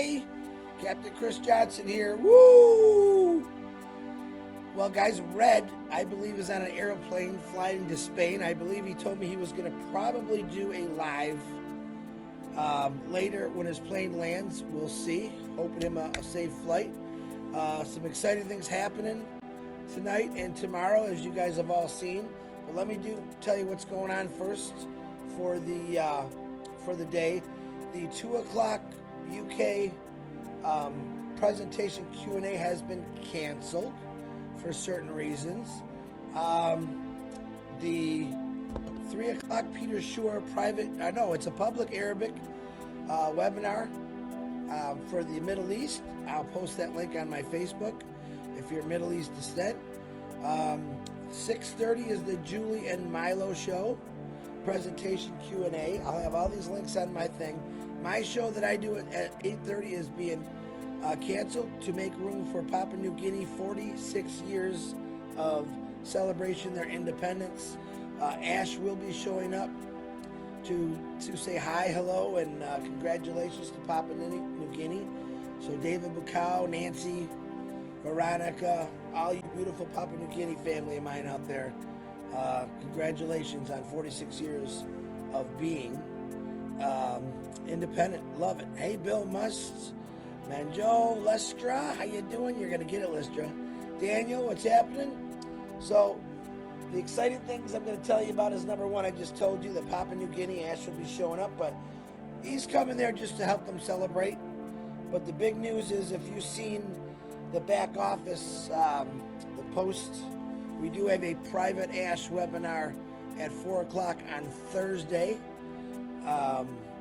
Hey, Captain Chris Johnston here. Woo! Well, guys, Red, I believe, is on an airplane flying to Spain. I believe he told me he was going to probably do a live later when his plane lands. We'll see. Hoping him a safe flight. Some exciting things happening tonight and tomorrow, as you guys have all seen. But let me tell you what's going on first for the day. The 2 o'clock UK presentation Q&A has been canceled for certain reasons. The 3 o'clock Peter Shore it's a public Arabic webinar for the Middle East. I'll post that link on my Facebook if you're Middle East descent. 6:30 is the Julie and Milo show presentation Q&A. I'll have all these links on my thing. My show that I do at 8:30 is being canceled to make room for Papua New Guinea 46 years of celebration their independence. Ash will be showing up to say hi, hello, and congratulations to Papua New Guinea. So David Bukau, Nancy, Veronica, all you beautiful Papua New Guinea family of mine out there, congratulations on 46 years of being independent. Love it. Hey, Bill Must, Manjo, Lestra, how you doing? You're gonna get it, Lestra. Daniel, what's happening? So the exciting things I'm going to tell you about is, number one, I just told you that Papua New Guinea, Ash will be showing up, but he's coming there just to help them celebrate. But the big news is, if you've seen the back office, the post, we do have a private Ash webinar at 4 o'clock on Thursday.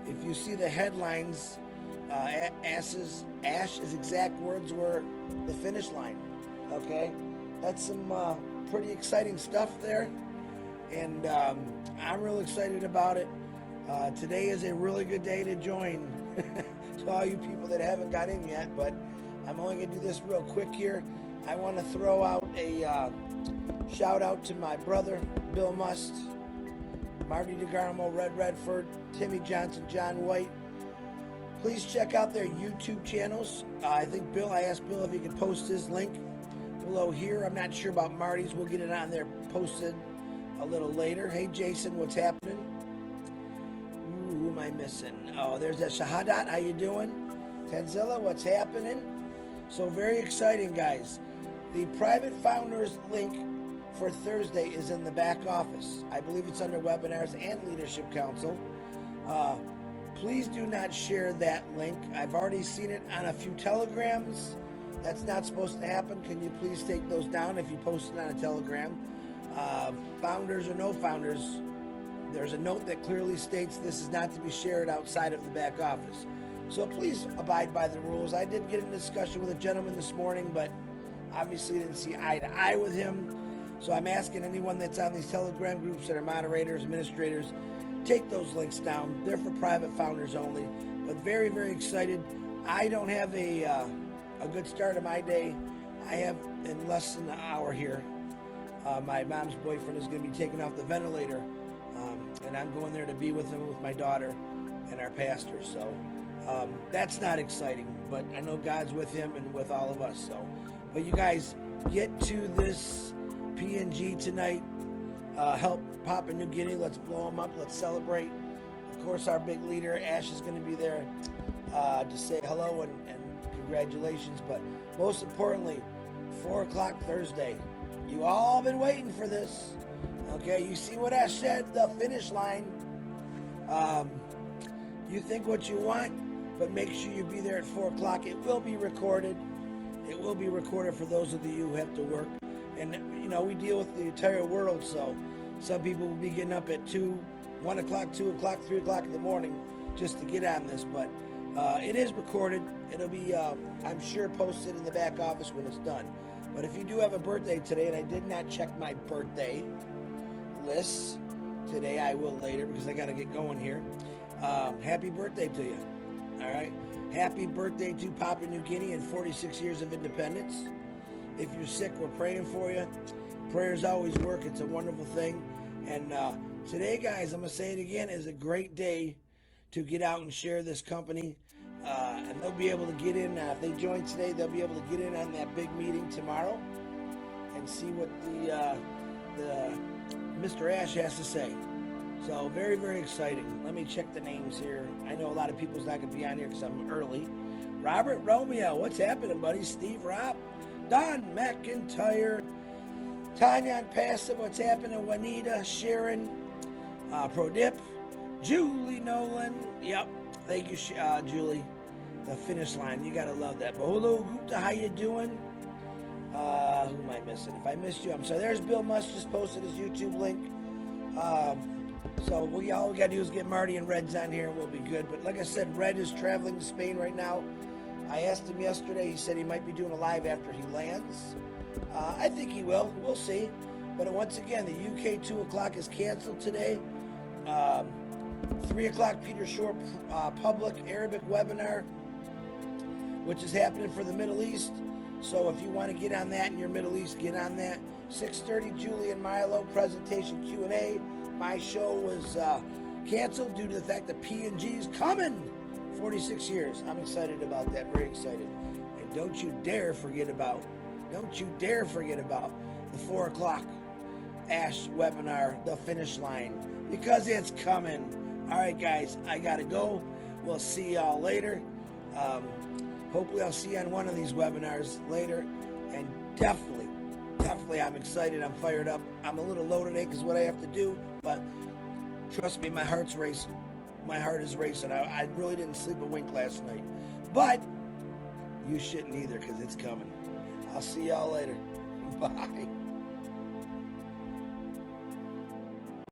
If you see the headlines, Ash's exact words were the finish line. Okay? That's some pretty exciting stuff there, and I'm real excited about it. Today is a really good day to join to all you people that haven't got in yet, but I'm only going to do this real quick here. I want to throw out a shout out to my brother Bill Must, Marty DeGarmo, Red Redford, Timmy Johnson, John White. Please check out their YouTube channels. I asked Bill if he could post his link below here. I'm not sure about Marty's. We'll get it on there posted a little later. Hey, Jason, what's happening? Ooh, who am I missing? Oh, there's that Shahadat. How you doing? Tanzilla, what's happening? So very exciting, guys. The private founders link for Thursday is in the back office. I believe it's under webinars and leadership council. Please do not share that link. I've already seen it on a few telegrams. That's not supposed to happen. Can you please take those down if you post it on a telegram? Founders or no founders, there's a note that clearly states this is not to be shared outside of the back office. So please abide by the rules. I did get in a discussion with a gentleman this morning, but obviously didn't see eye to eye with him. So I'm asking anyone that's on these telegram groups that are moderators, administrators, take those links down. They're for private founders only. But very, very excited. I don't have a good start of my day. I have, in less than an hour here, my mom's boyfriend is going to be taken off the ventilator, and I'm going there to be with him with my daughter and our pastor. So that's not exciting, but I know God's with him and with all of us. So, but you guys, get to this PNG tonight. Help Papua New Guinea. Let's blow them up. Let's celebrate. Of course, our big leader Ash is going to be there to say hello and congratulations, but most importantly, 4 o'clock Thursday. You all been waiting for this. Okay, you see what I said, the finish line. You think what you want, but make sure you be there at 4 o'clock. It will be recorded. It will be recorded for those of you who have to work. And, you know, we deal with the entire world, so some people will be getting up at 1 o'clock, 2 o'clock, 3 o'clock in the morning just to get on this, but it is recorded. It'll be, I'm sure, posted in the back office when it's done. But if you do have a birthday today, and I did not check my birthday list today, I will later because I got to get going here. Happy birthday to you. All right. Happy birthday to Papua New Guinea and 46 years of independence. If you're sick, we're praying for you. Prayers always work. It's a wonderful thing. And today, guys, I'm going to say it again, is a great day to get out and share this company. and they'll be able to get in. If they join today, they'll be able to get in on that big meeting tomorrow and see what the Mr. Ash has to say. So very, very exciting. Let me check the names here. I know a lot of people's not going to be on here because I'm early. Robert Romeo, what's happening, buddy? Steve Ropp, Don McIntyre, Tanya Onpassive, what's happening? Juanita, Sharon, Prodip, Julie Nolan. Yep, thank you, Julie. The finish line, you gotta love that. Baholo Gupta, how you doing? Who am I missing? If I missed you, I'm sorry. There's Bill Musk just posted his YouTube link. So all we gotta do is get Marty and Reds on here and we'll be good. But like I said, Red is traveling to Spain right now. I asked him yesterday, he said he might be doing a live after he lands. I think he will, we'll see. But once again, the UK 2 o'clock is canceled today. 3 o'clock, Peter Shore public Arabic webinar, which is happening for the Middle East. So if you want to get on that in your Middle East, get on that. 6:30, Julie and Milo presentation Q&A. My show was canceled due to the fact that P&G is coming. 46 years. I'm excited about that. Very excited. And don't you dare forget about the 4 o'clock Ash webinar, the finish line, because it's coming. All right, guys, I gotta go. We'll see y'all later. Hopefully I'll see you on one of these webinars later. And definitely, I'm excited. I'm fired up. I'm a little low today because what I have to do, but trust me, my heart's racing. My heart is racing. I really didn't sleep a wink last night. But you shouldn't either because it's coming. I'll see y'all later. Bye.